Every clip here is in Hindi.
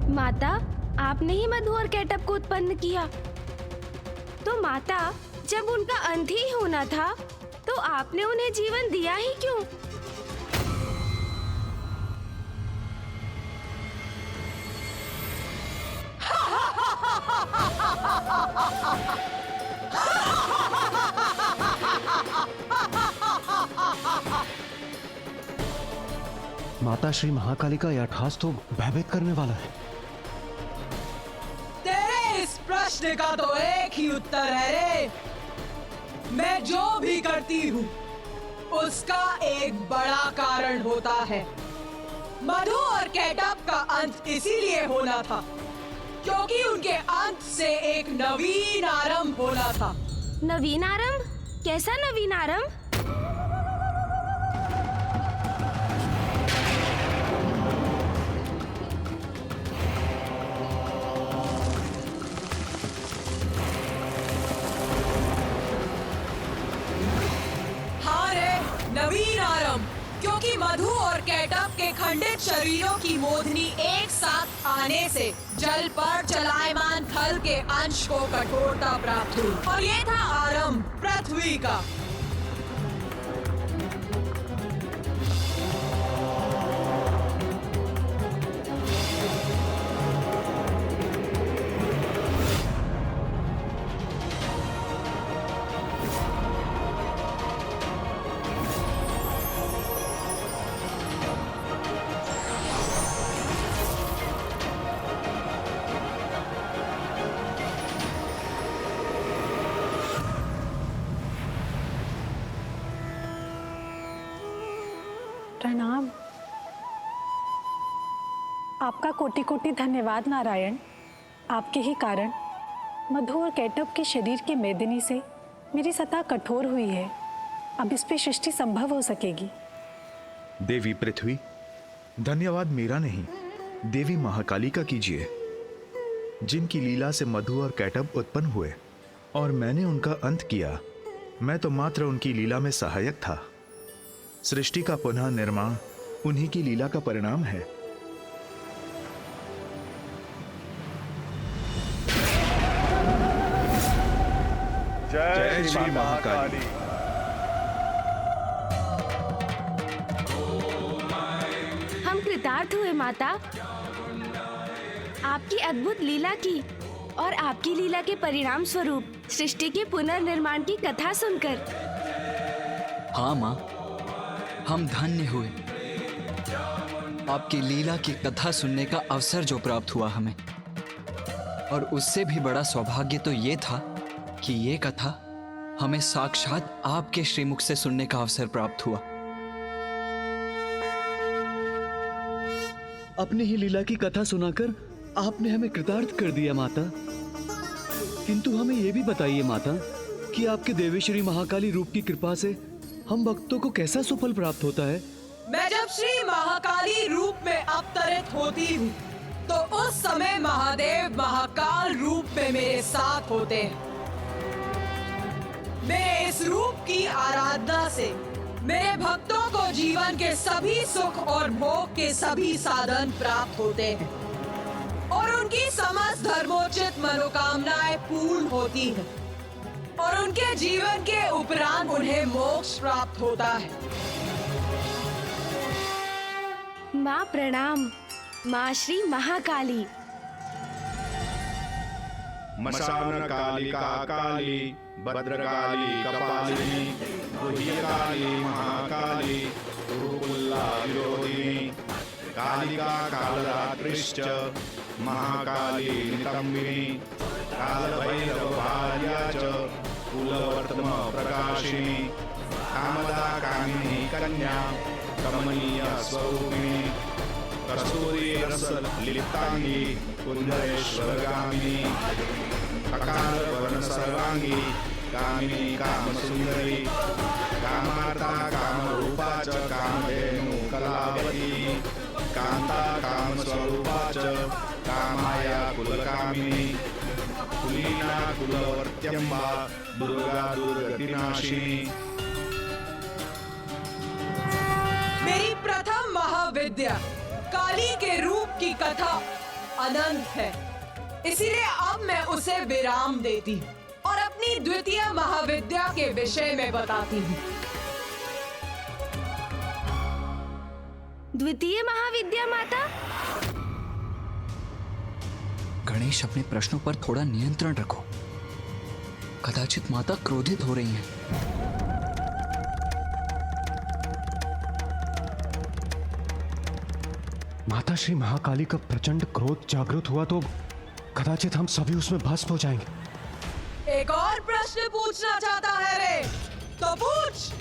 माता, आपने ही मधु और केटअप को उत्पन्न किया। तो माता, जब उनका अंत ही होना था तो आपने उन्हें जीवन दिया ही क्यों? माता श्री महाकाली का यह अट्टहास तो भयभीत करने वाला है। तेरे इस प्रश्न का तो एक ही उत्तर है रे। मैं जो भी करती हूँ उसका एक बड़ा कारण होता है। मधु और केटअप का अंत इसीलिए होना था क्योंकि उनके अंत से एक नवीन आरंभ होना था। नवीन आरंभ? कैसा नवीन आरंभ? हाँ रे, नवीन आरंभ। क्योंकि मधु और केटअप के खंडित शरीरों की मोधनी एक साथ आने से जल पर चलायमान थल के अंश को कठोरता प्राप्त हुई और ये था आरंभ पृथ्वी का। प्रणाम। आपका कोटि कोटि धन्यवाद नारायण। आपके ही कारण मधु और केटअप के शरीर के मेदिनी से मेरी सतह कठोर हुई है। अब इस पे सृष्टि संभव हो सकेगी। देवी पृथ्वी, धन्यवाद मेरा नहीं, देवी महाकाली का कीजिए, जिनकी लीला से मधु और केटअप उत्पन्न हुए और मैंने उनका अंत किया। मैं तो मात्र उनकी लीला में सहायक था। सृष्टि का पुनः निर्माण उन्हीं की लीला का परिणाम है। जय श्री महाकाली। हम कृतार्थ हुए माता, आपकी अद्भुत लीला की और आपकी लीला के परिणाम स्वरूप सृष्टि के पुनर्निर्माण की कथा सुनकर। हाँ माँ, हम धन्य हुए। आपकी लीला की कथा सुनने का अवसर जो प्राप्त हुआ हमें, और उससे भी बड़ा सौभाग्य तो ये था कि ये कथा हमें साक्षात आपके श्रीमुख से सुनने का अवसर प्राप्त हुआ। अपनी ही लीला की कथा सुनाकर आपने हमें कृतार्थ कर दिया माता। किंतु हमें यह भी बताइए माता कि आपके देवी श्री महाकाली रूप की कृपा से हम भक्तों को कैसा सुफल प्राप्त होता है? मैं जब श्री महाकाली रूप में अवतरित होती हूँ तो उस समय महादेव महाकाल रूप में मेरे साथ होते हैं। मेरे इस रूप की आराधना से मेरे भक्तों को जीवन के सभी सुख और भोग के सभी साधन प्राप्त होते हैं और उनकी समस्त धर्मोचित मनोकामनाएं पूर्ण होती हैं और उनके जीवन के उपरांत उन्हें मोक्ष प्राप्त होता है। माँ प्रणाम, माँ श्री महाकाली। मशान कालिका काली, भद्रकाली कपालिनी, गुह्यकाली महाकाली, गुरुकुल्ला विरोधिनी, कालिका कालरात्रिश्च, महाकाली नितंबिनी, कालभैरव भार्या च, कुलवर्तम प्रकाशिनी, कामदा कामिनी कन्या, कमनीय स्वरूपिणी, कस्तूरी रस लिप्तांगी, कुंदरेश्वरगामिनी, अकाल वर्ण सर्वांगी, कामिनी कामसुंदरी, कामार्ता कामरूपा च, कामधेनु कलावती, कांता कामस्वरूपा च, कामाया कुलकामिनी, कुलीना कुलवर्त्यम्बा, दुर्गा दुर्गतिनाशिनी। मेरी प्रथम महाविद्या काली के रूप की कथा अनंत है, इसीलिए अब मैं उसे विराम देती हूँ और अपनी द्वितीय महाविद्या के विषय में बताती हूँ। द्वितीय महाविद्या माता? गणेश, अपने प्रश्नों पर थोड़ा नियंत्रण रखो। कदाचित माता क्रोधित हो रही हैं। माता श्री महाकाली का प्रचंड क्रोध जागृत हुआ तो कदाचित हम सभी उसमें भस्म हो जाएंगे। एक और प्रश्न पूछना चाहता है रे? तो पूछ,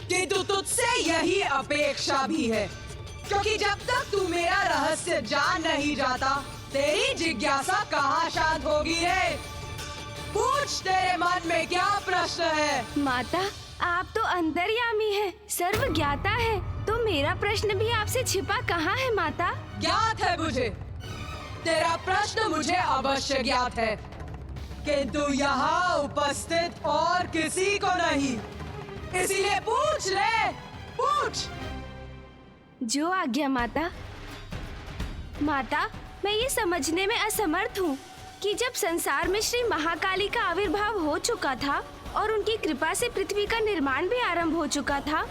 किंतु तुझसे यही अपेक्षा भी है, क्योंकि जब तक तू मेरा रहस्य जान नहीं जाता, तेरी जिज्ञासा कहाँ शांत होगी रे? पूछ, तेरे मन में क्या प्रश्न है? माता, आप तो अंतर्यामी हैं, सर्वज्ञाता है, तो मेरा प्रश्न भी आपसे छिपा कहाँ है माता? ज्ञात है मुझे, तेरा प्रश्न मुझे अवश्य ज्ञात है, किंतु यहाँ उपस्थित और किसी को नहीं, इसीलिए पूछ ले, पूछ। जो आज्ञा माता। माता, मैं ये समझने में असमर्थ हूँ कि जब संसार में श्री महाकाली का आविर्भाव हो चुका था और उनकी कृपा से पृथ्वी का निर्माण भी आरंभ हो चुका था,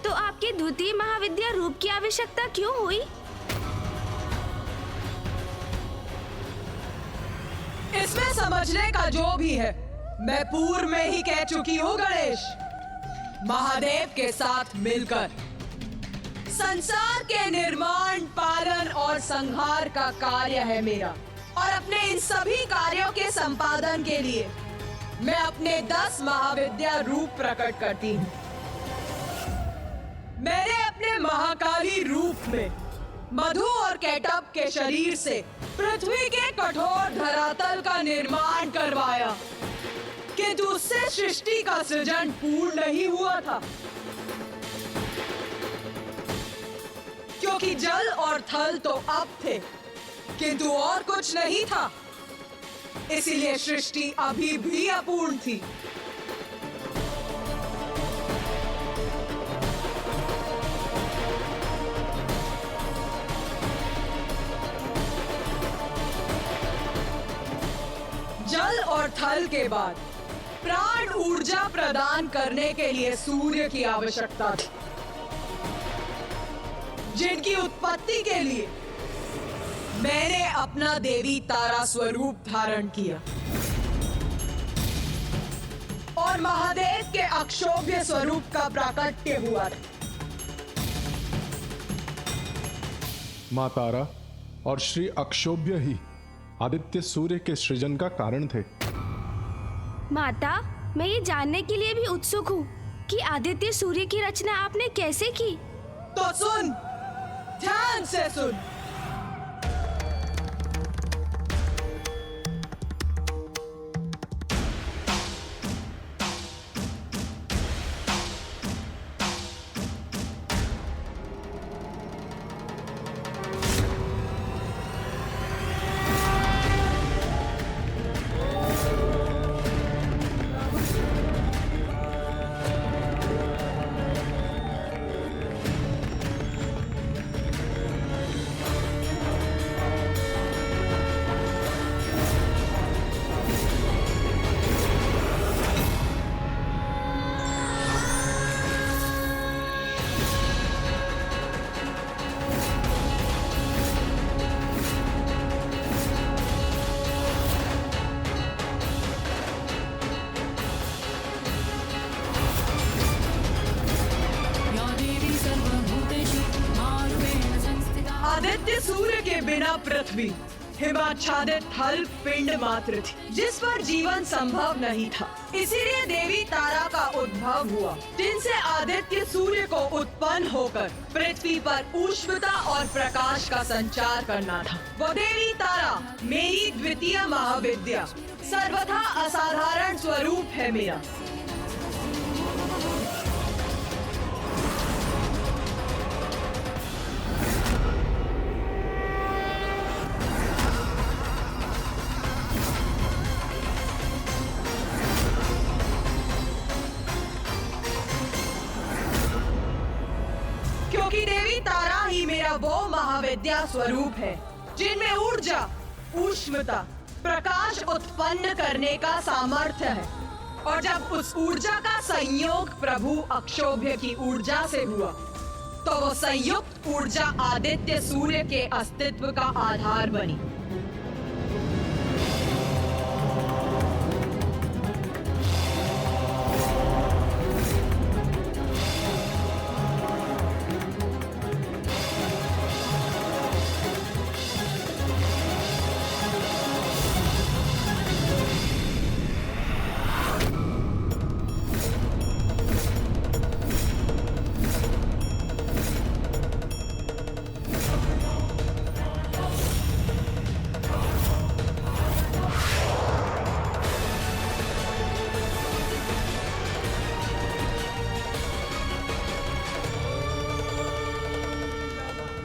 तो आपके द्वितीय महाविद्या रूप की आवश्यकता क्यों हुई? इसमें समझने का जो भी है, मैं पूर्व में ही कह चुकी हूँ गणेश। महादेव के साथ मिलकर संसार के निर्माण, पालन और संहार का कार्य है मेरा, और अपने इन सभी कार्यों के संपादन के लिए मैं अपने 10 महाविद्या रूप प्रकट करती हूँ। मैंने अपने महाकाली रूप में मधु और कैटब के शरीर से पृथ्वी के कठोर धरातल का निर्माण करवाया, किंतु उससे सृष्टि का सृजन पूर्ण नहीं हुआ था, क्योंकि जल और थल तो अब थे, किंतु और कुछ नहीं था, इसीलिए सृष्टि अभी भी अपूर्ण थी। जल और थल के बाद प्राण ऊर्जा प्रदान करने के लिए सूर्य की आवश्यकता थी, जिनकी उत्पत्ति के लिए मैंने अपना देवी तारा स्वरूप धारण किया और महादेव के अक्षोभ्य स्वरूप का प्राकट्य हुआ था। माँ तारा और श्री अक्षोभ्य ही आदित्य सूर्य के सृजन का कारण थे। माता, मैं ये जानने के लिए भी उत्सुक हूँ कि आदित्य सूर्य की रचना आपने कैसे की? तो सुन, ध्यान से सुन। आदित्य सूर्य के बिना पृथ्वी हिमाच्छादित थल पिंड मात्र थी, जिस पर जीवन संभव नहीं था। इसीलिए देवी तारा का उद्भव हुआ, जिनसे आदित्य सूर्य को उत्पन्न होकर पृथ्वी पर ऊष्मता और प्रकाश का संचार करना था। वो देवी तारा मेरी द्वितीय महाविद्या, सर्वथा असाधारण स्वरूप है मेरा। क्योंकि देवी तारा ही मेरा वो महाविद्या स्वरूप है जिनमें ऊर्जा, ऊष्मता, प्रकाश उत्पन्न करने का सामर्थ्य है। और जब उस ऊर्जा का संयोग प्रभु अक्षोभ्य की ऊर्जा से हुआ, तो वो संयुक्त ऊर्जा आदित्य सूर्य के अस्तित्व का आधार बनी।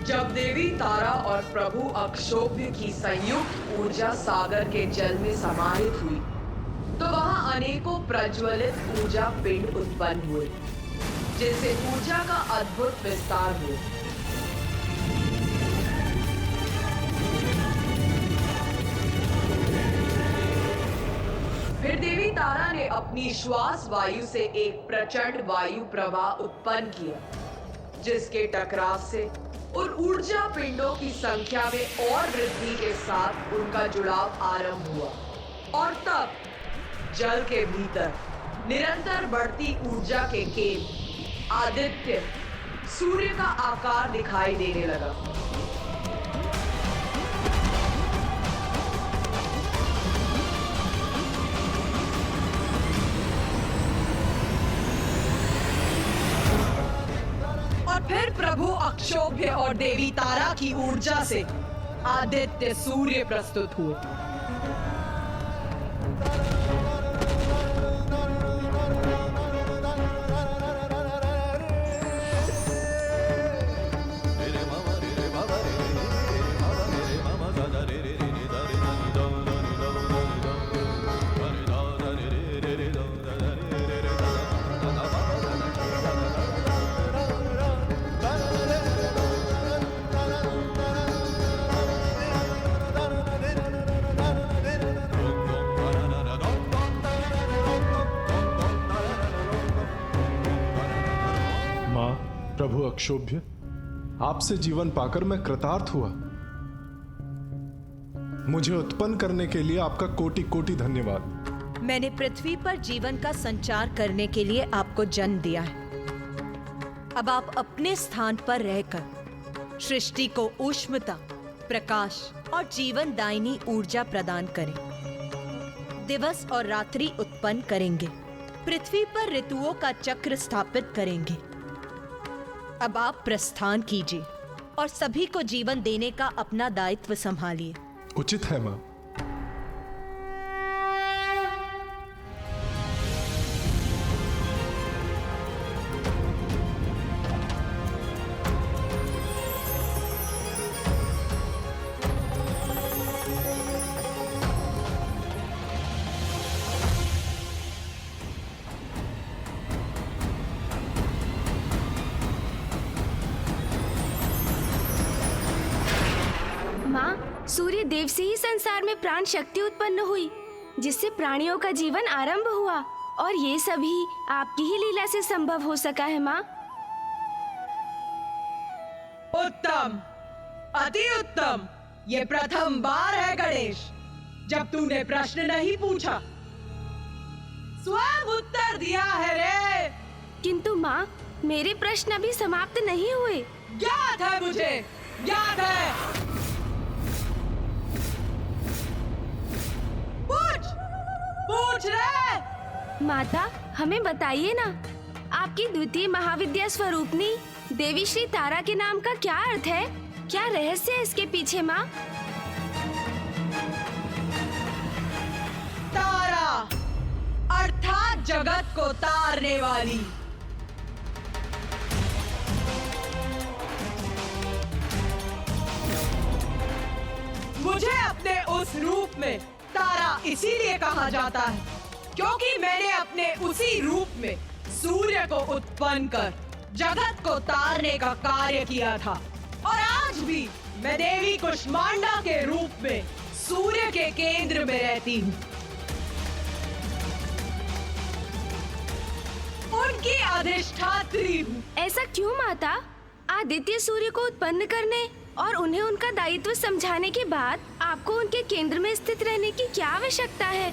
जब देवी तारा और प्रभु अक्षोभ्य की संयुक्त ऊर्जा सागर के जल में समाहित हुई, तो वहां अनेकों प्रज्वलित ऊर्जा पिंड उत्पन्न हुए, जिससे ऊर्जा का अद्भुत विस्तार हुआ। फिर देवी तारा ने अपनी श्वास वायु से एक प्रचंड वायु प्रवाह उत्पन्न किया, जिसके टकराव से उन ऊर्जा पिंडों की संख्या में और वृद्धि के साथ उनका जुड़ाव आरंभ हुआ। और तब जल के भीतर निरंतर बढ़ती ऊर्जा के केंद्र आदित्य सूर्य का आकार दिखाई देने लगा। फिर प्रभु अक्षोभ्य और देवी तारा की ऊर्जा से आदित्य सूर्य प्रस्तुत हुए। प्रभु अक्षोभ्य, आपसे जीवन पाकर मैं कृतार्थ हुआ। मुझे उत्पन्न करने के लिए आपका कोटि कोटि धन्यवाद। मैंने पृथ्वी पर जीवन का संचार करने के लिए आपको जन्म दिया है। अब आप अपने स्थान पर रहकर सृष्टि को ऊष्मता, प्रकाश और जीवन दायिनी ऊर्जा प्रदान करें। दिवस और रात्रि उत्पन्न करेंगे, पृथ्वी पर ऋतुओं का चक्र स्थापित करेंगे। अब आप प्रस्थान कीजिए और सभी को जीवन देने का अपना दायित्व संभालिए। उचित है मां। सूर्य देव से ही संसार में प्राण शक्ति उत्पन्न हुई, जिससे प्राणियों का जीवन आरंभ हुआ, और ये सभी आपकी ही लीला से संभव हो सका है माँ। उत्तम, अति उत्तम। ये प्रथम बार है गणेश जब तूने प्रश्न नहीं पूछा, स्वयं उत्तर दिया है रे। किंतु माँ, मेरे प्रश्न अभी समाप्त नहीं हुए। ज्ञात है मुझे, ज्ञात है। पूछ रे। माता, हमें बताइए ना, आपकी द्वितीय महाविद्या स्वरूपनी देवी श्री तारा के नाम का क्या अर्थ है? क्या रहस्य है इसके पीछे माँ? तारा अर्थात जगत को तारने वाली। मुझे अपने उस रूप में तारा इसीलिए कहा जाता है क्योंकि मैंने अपने उसी रूप में सूर्य को उत्पन्न कर जगत को तारने का कार्य किया था, और आज भी मैं देवी कुष्मांडा के रूप में सूर्य के केंद्र में रहती हूँ। उनकी अधिष्ठात्री हूँ। ऐसा क्यों माता? आदित्य सूर्य को उत्पन्न करने और उन्हें उनका दायित्व समझाने के बाद आपको उनके केंद्र में स्थित रहने की क्या आवश्यकता है?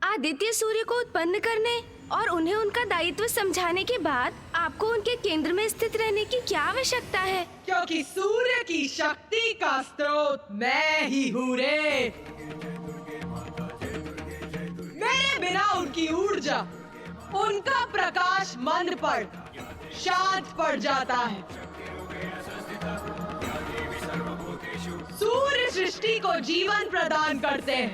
आदित्य सूर्य को उत्पन्न करने और उन्हें उनका दायित्व समझाने के बाद आपको उनके केंद्र में स्थित रहने की क्या आवश्यकता है? क्योंकि सूर्य की शक्ति का स्रोत मैं ही हूँ रे। मेरे बिना उनकी ऊर्जा, उनका प्रकाश मंद पड़, शांत पड़ जाता है। सूर्य सृष्टि को जीवन प्रदान करते हैं,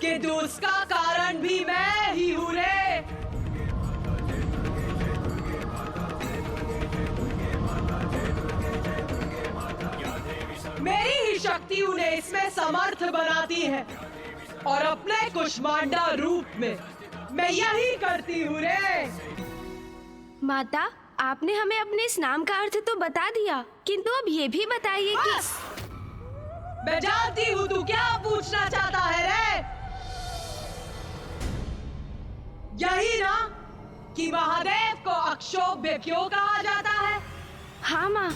किंतु उसका कारण भी मैं ही हूँ रे। मेरी ही शक्ति उन्हें इसमें समर्थ बनाती है और अपने कुष्मांडा रूप में मैं यही करती हूँ रे। माता, आपने हमें अपने इस नाम का अर्थ तो बता दिया, किंतु अब ये भी बताइए कि बस! मैं जानती हूँ तू क्या पूछना चाहता है रे। यही ना कि महादेव को अक्षोभ्य क्यों कहा जाता है? हाँ माँ।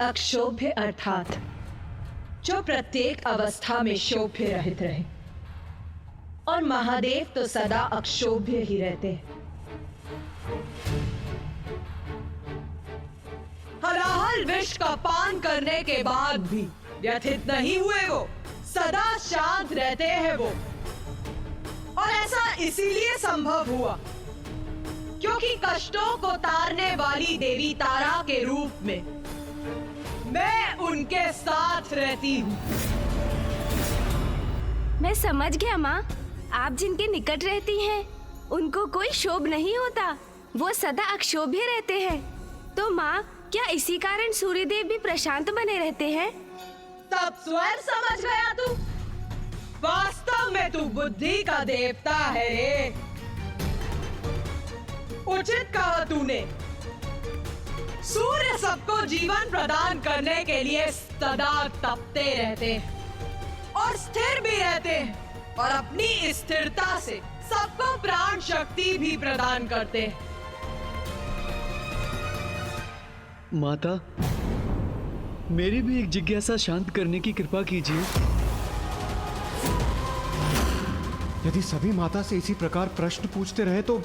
अक्षोभ्य अर्थात जो प्रत्येक अवस्था में शोभ्य रहित रहे, और महादेव तो सदा अक्षोभ्य ही रहते हैं। हलाहल विष का पान करने के बाद भी व्यथित नहीं हुए वो, सदा शांत रहते हैं वो। और ऐसा इसीलिए संभव हुआ क्योंकि कष्टों को तारने वाली देवी तारा के रूप में मैं उनके साथ रहती हूँ। मैं समझ गया माँ। आप जिनके निकट रहती हैं, उनको कोई क्षोभ नहीं होता, वो सदा अक्षोभ्य रहते हैं। तो माँ, क्या इसी कारण सूर्यदेव भी प्रशांत बने रहते हैं? तब स्वयं समझ गया तू। वास्तव में तू बुद्धि का देवता है रे। उचित कहा तूने। सूर्य सबको जीवन प्रदान करने के लिए सदा तपते रहते हैं और स्थिर भी रहते हैं, और अपनी स्थिरता से सबको प्राण शक्ति भी प्रदान करते हैं। माता, मेरी भी एक जिज्ञासा शांत करने की कृपा कीजिए। यदि सभी माता से इसी प्रकार प्रश्न पूछते रहे तो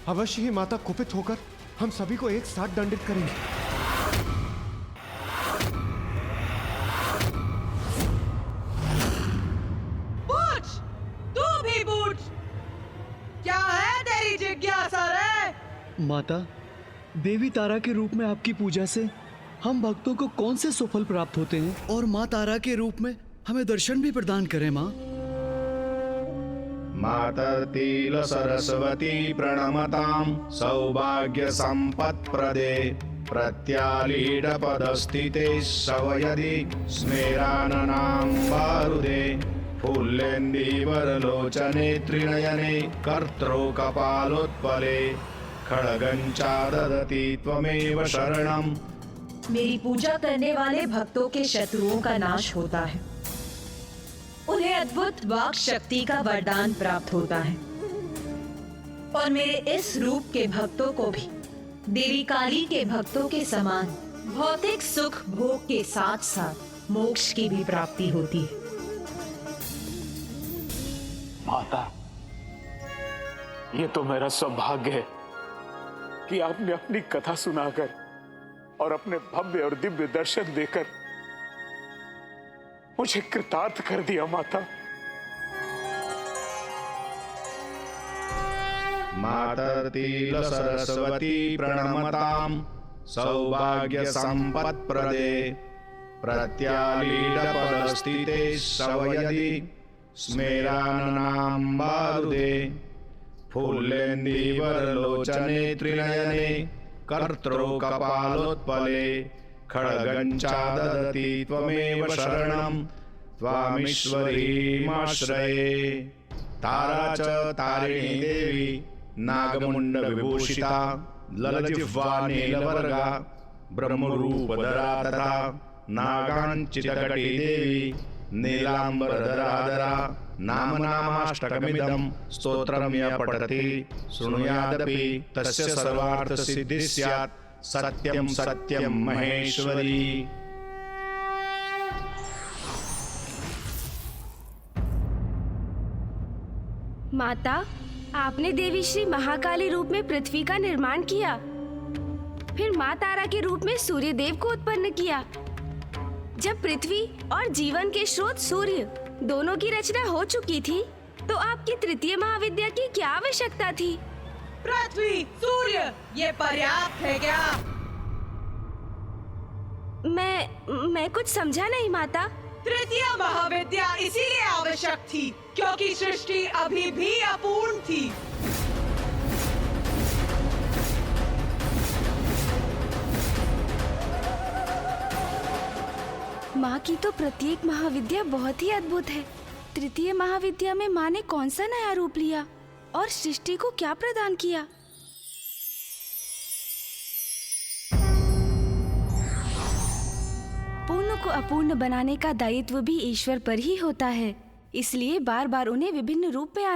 अवश्य ही माता कुपित होकर हम सभी को एक साथ दंडित करेंगे। पूछ, तू भी पूछ। क्या है तेरी जिज्ञासा रे? माता, देवी तारा के रूप में आपकी पूजा से हम भक्तों को कौन से सुफल प्राप्त होते हैं, और माँ तारा के रूप में हमें दर्शन भी प्रदान करें माँ। मातर्तिल सरस्वती प्रणमतां सौभाग्य संपत्प्रदे प्रत्यालीड पदस्थिते सवयदि स्मेराननां बारुदे फुल्लेन्दीवरलोचने त्रिनयने कर्त्रो कपालोत्पले खड्गञ्चा ददति त्वमेव शरणम्। मेरी पूजा करने वाले भक्तों के शत्रुओं का नाश होता है, उन्हें अद्भुत वाक शक्ति का वरदान प्राप्त होता है, और मेरे इस रूप के भक्तों को भी देवी काली के भक्तों के समान भौतिक सुख भोग के साथ साथ मोक्ष की भी प्राप्ति होती है। माता, ये तो मेरा सौभाग्य है कि आपने अपनी कथा सुनाकर और अपने भव्य और दिव्य दर्शन देकर मुझे कृतार्थ कर दिया माता। मातर्तिल सरस्वती प्रणमतां सौभाग्य संपत्प्रदे प्रत्यालीड पदस्थिते सवयदि स्मेराननां बारुदे फुल्लेन्दीवरलोचने त्रिनयने कर्त्रो कपालोत्पले खड्गञ्चाददति त्वमेव शरणं त्वामीश्वरीमाश्रये। तारा च तारिणी देवी नागमुण्डविभूषिता ललजिह्वा नीलवर्गा ब्रह्मरूपधरा तथा नागाञ्चितकटी देवी नीलाम्बरधराधरा। नाम नामाष्टकमिदं स्तोत्रं यः पठति शृणुयादपि तस्य सर्वार्थसिद्धिः स्यात्। सत्यं सत्यं महेश्वरी। माता, आपने देवी श्री महाकाली रूप में पृथ्वी का निर्माण किया, फिर माँ तारा के रूप में सूर्य देव को उत्पन्न किया। जब पृथ्वी और जीवन के स्रोत सूर्य दोनों की रचना हो चुकी थी, तो आपकी तृतीय महाविद्या की क्या आवश्यकता थी? पृथ्वी, सूर्य, ये पर्याप्त है क्या? मैं कुछ समझा नहीं माता। तृतीय महाविद्या इसीलिए आवश्यक थी क्योंकि सृष्टि अभी भी अपूर्ण थी। माँ की तो प्रत्येक महाविद्या बहुत ही अद्भुत है। तृतीय महाविद्या में माँ ने कौन सा नया रूप लिया और सृष्टि को क्या प्रदान किया? पूर्ण को अपूर्ण बनाने का दायित्व भी ईश्वर पर ही होता है, इसलिए बार बार उन्हें विभिन्न रूप में आना